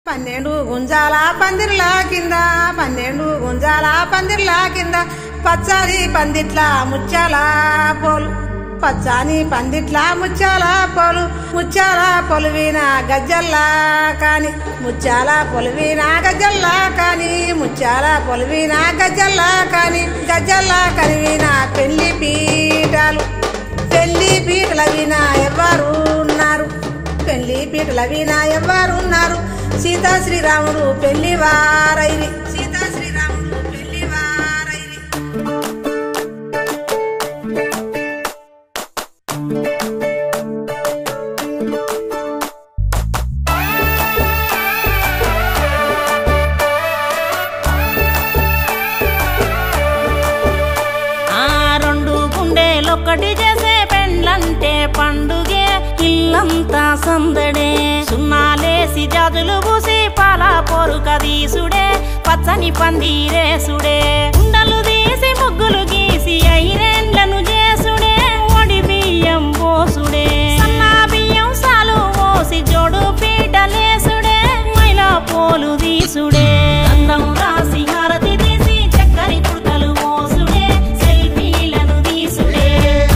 12 గుంజాల పందిర్ల కింద 12 గుంజాల పందిర్ల కింద పచ్చని పందిట్ల ముత్యాల పోలు పచ్చని పందిట్ల ముత్యాల పోలు ముత్యాల పొలివిన గజ్జల్లా కాని ముత్యాల పొలివిన గజ్జల్లా కాని ముత్యాల పొలివిన గజ్జల్లా కాని గజ్జల్లా కనివిన పెళ్లి పీటలు వినా ఎవరున్నారు పెళ్లి పీటల వినా ఎవరున్నారు సీతా శ్రీరాముడు పెళ్లి వారైరి సీతా శ్రీరాముడు పెళ్లి వారైరి ఆ రెండు గుండెలొక్కటి చేసే పెండ్లంటే పండుగే ఇల్లంతా సందడే సున్నాలేసి జాజులు పూసి పాల పొరుక దీసుడే పచ్చని పందిరేసుడే ఉండలు తీసి ముగ్గులు గీసి ఐరేండ్లను చేసుడే ఒడి బియ్యం పోసుడే సన్నా బియ్యం సాలు పోసి జోడు పీటలేసుడే మైలా పోలు దీసుడే అందం రాసి హారతి తీసి చక్కరి కుర్తలు మోసుడే సెల్ఫీలను తీసుడే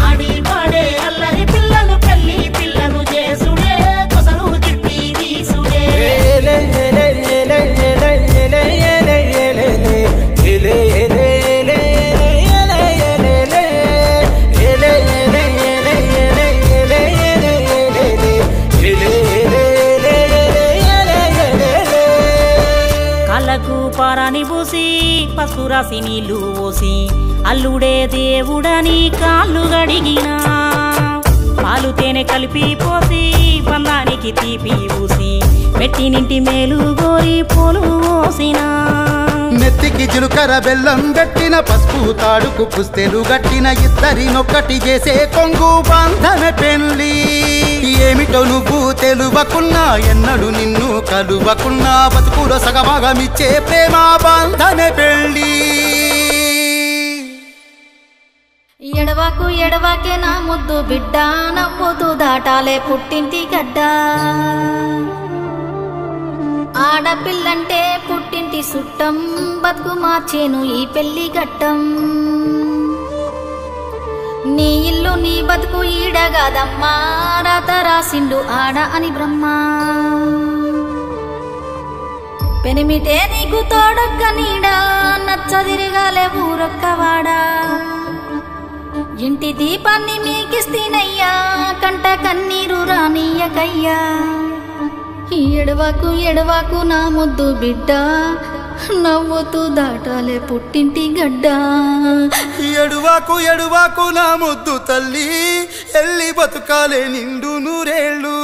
ఆడి పాడే అల్లరి పిల్లలు పెళ్లి పిల్లలు చేసుడే కొసలు తిప్పి తీసుడే కళ్ళకు పారాని పూసి పసుపు రాసి నీళ్లు పోసి అల్లుడే దేవుడని కాళ్ళు గడిగినా పాలు తేనె కలిపి పోసి బంధానికి తీపి పూసి పెట్టినింటి మేలు గోరి పోలు పోసినా నెత్తికి జిలుకర బెల్లం గట్టిన పసుపు తాడుకు పుస్తెలు గట్టిన ఇద్దరినొక్కటి చేసే కొంగు బంధన పెళ్లి ఏమిటో నువ్వు తెలువకున్నా ఎన్నడు నిన్ను కలువకున్నా బతుకులో సగభాగమిచ్చే ప్రేమ బంధన పెళ్లి ఎడవాకు ఎడవాకే నా ముద్దు బిడ్డ నవ్వుతూ దాటాలే పుట్టింటి గడ్డ ఆడపిల్లంటే పుట్టింటి సుట్టం బతుకు మార్చేను ఈ పెళ్లి ఘట్టం నీ ఇల్లు నీ బతుకు ఈడగాదమ్మా రాత రాసిండు ఆడ అని బ్రహ్మ పెనిమిటే నీకు తోడొక్క నీడా నచ్చదిరిగాలే ఊరొక్కవాడా ఇంటి దీపాన్ని మీకిస్తీనయ్యా కంట కన్నీరు రానియకయ్యా ఎడవాకు ఎడవాకు నా ముద్దు బిడ్డ నవ్వుతూ దాటాలే పుట్టింటి గడ్డ ఎడువాకు ఎడువాకు నా ముద్దు తల్లి ఎల్లి బతుకాలే నిండు నూరేళ్ళు